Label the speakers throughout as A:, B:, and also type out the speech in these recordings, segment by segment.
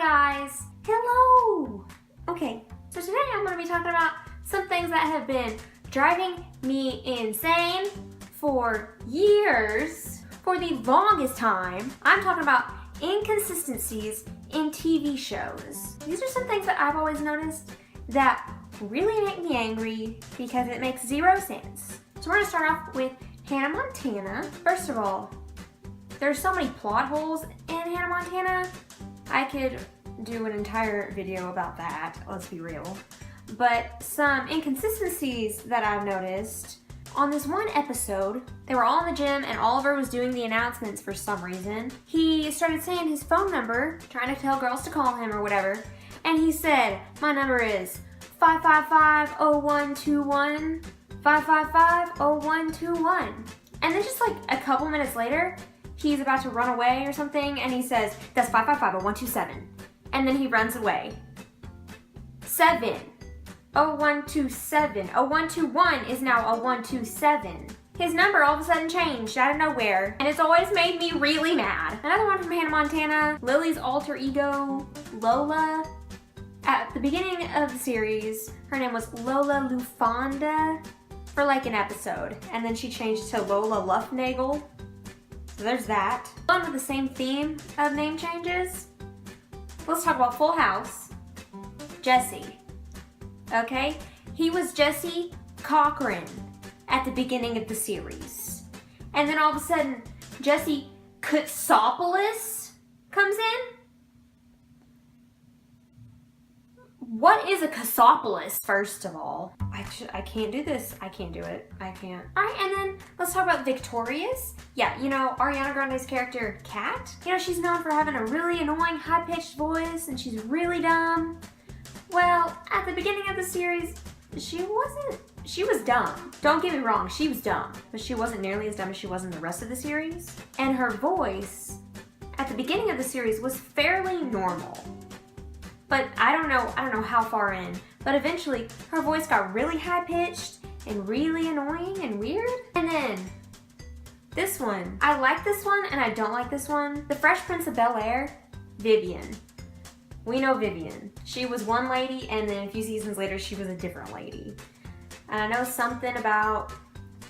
A: guys! Hello! Okay, so today I'm going to be talking about some things that have been driving me insane for years. For the longest time, I'm talking about inconsistencies in TV shows. These are some things that I've always noticed that really make me angry because it makes zero sense. So we're going to start off with Hannah Montana. First of all, there's so many plot holes in Hannah Montana. I could do an entire video about that, let's be real. But some inconsistencies that I've noticed. On this one episode, they were all in the gym and Oliver was doing the announcements for some reason. He started saying his phone number, trying to tell girls to call him or whatever. And he said, my number is 555-0121, 555-0121. And then just like a couple minutes later, he's about to run away or something, and he says, that's 555-0127. And then he runs away. 0127. 0121 is now 0127. His number all of a sudden changed out of nowhere, and it's always made me really mad. Another one from Hannah Montana, Lily's alter ego, Lola. At the beginning of the series, her name was Lola Lufonda for like an episode, and then she changed to Lola Luftnagel. So there's that. Going with the same theme of name changes, let's talk about Full House. Jesse. Okay? He was Jesse Cochran at the beginning of the series. And then all of a sudden, Jesse Kutsopoulos comes in? What is a Kutsopoulos, first of all? I can't do this. I can't do it. I can't. Alright, and then let's talk about Victorious. Yeah, you know, Ariana Grande's character, Kat. You know, she's known for having a really annoying, high-pitched voice, and she's really dumb. Well, at the beginning of the series, she was dumb. Don't get me wrong, she was dumb, but she wasn't nearly as dumb as she was in the rest of the series. And her voice, at the beginning of the series, was fairly normal. But I don't know how far in, but eventually her voice got really high-pitched and really annoying and weird. And then this one, I like this one and I don't like this one. The Fresh Prince of Bel-Air, Vivian. We know Vivian. She was one lady and then a few seasons later she was a different lady. And I know something about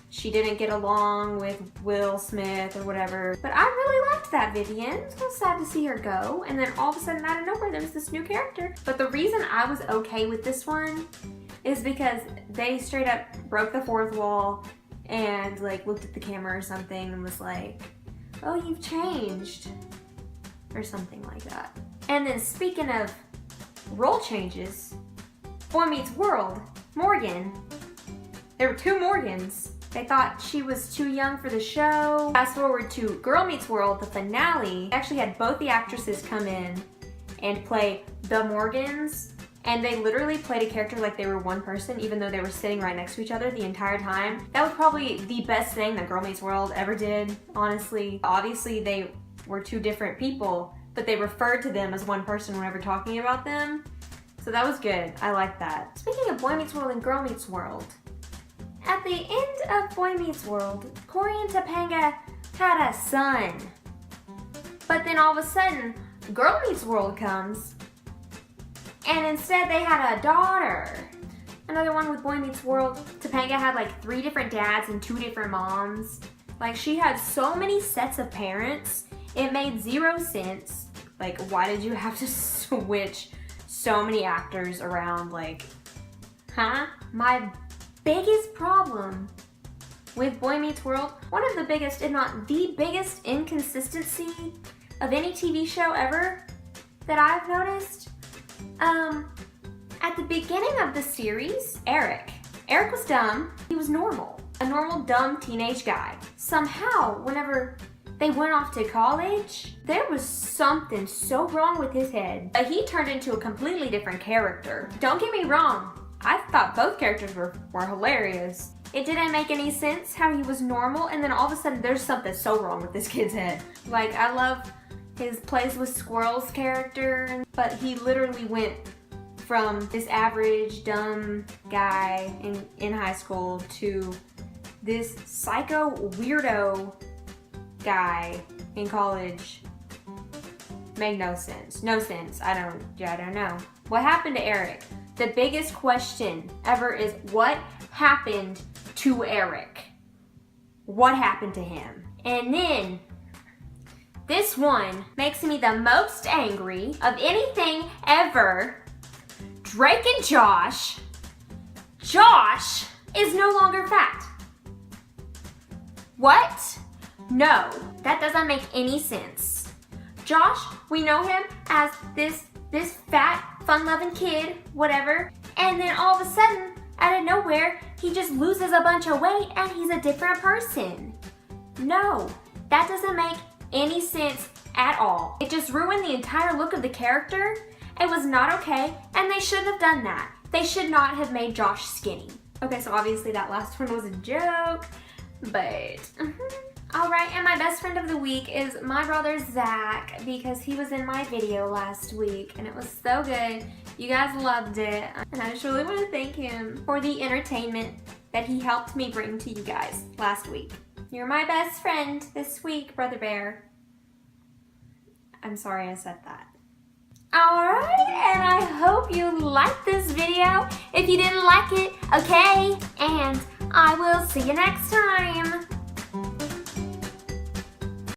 A: she didn't get along with Will Smith or whatever, but I really liked that Vivian. It was sad to see her go, and then all of a sudden out of nowhere there was this new character. But the reason I was okay with this one is because they straight up broke the fourth wall and like looked at the camera or something and was like, oh, you've changed, or something like that. And then speaking of role changes, Boy Meets World, Morgan. There were two Morgans. They thought she was too young for the show. Fast forward to Girl Meets World, the finale. They actually had both the actresses come in and play the Morgans. And they literally played a character like they were one person, even though they were sitting right next to each other the entire time. That was probably the best thing that Girl Meets World ever did, honestly. Obviously, they were two different people, but they referred to them as one person whenever talking about them. So that was good. I like that. Speaking of Boy Meets World and Girl Meets World, at the end of Boy Meets World, Cory and Topanga had a son. But then all of a sudden, Girl Meets World comes, and instead they had a daughter. Another one with Boy Meets World, Topanga had like 3 different dads and 2 different moms. Like, she had so many sets of parents, it made zero sense. Like, why did you have to switch so many actors around? Like, huh? My biggest problem with Boy Meets World, one of the biggest, if not the biggest inconsistency of any TV show ever that I've noticed, at the beginning of the series, Eric was dumb. He was normal. A normal, dumb teenage guy. Somehow, whenever they went off to college, there was something so wrong with his head. He turned into a completely different character. Don't get me wrong, I thought both characters were hilarious. It didn't make any sense how he was normal and then all of a sudden there's something so wrong with this kid's head. Like, I love his Plays with Squirrels character, but he literally went from this average, dumb guy in high school to this psycho weirdo guy in college. Made no sense. No sense. I don't know. What happened to Eric? The biggest question ever is what happened to Eric? What happened to him? And then this one makes me the most angry of anything ever. Drake and Josh. Josh is no longer fat. What? No, that doesn't make any sense. Josh, we know him as this fat, fun-loving kid, whatever, and then all of a sudden, out of nowhere, he just loses a bunch of weight and he's a different person. No, that doesn't make any sense at all. It just ruined the entire look of the character. It was not okay, and they shouldn't have done that. They should not have made Josh skinny. Okay, so obviously that last one was a joke, but... All right, and my best friend of the week is my brother Zack, because he was in my video last week and it was so good. You guys loved it, and I just really want to thank him for the entertainment that he helped me bring to you guys last week. You're my best friend this week, Brother Bear. I'm sorry I said that. Alright, and I hope you liked this video. If you didn't like it, okay, and I will see you next time.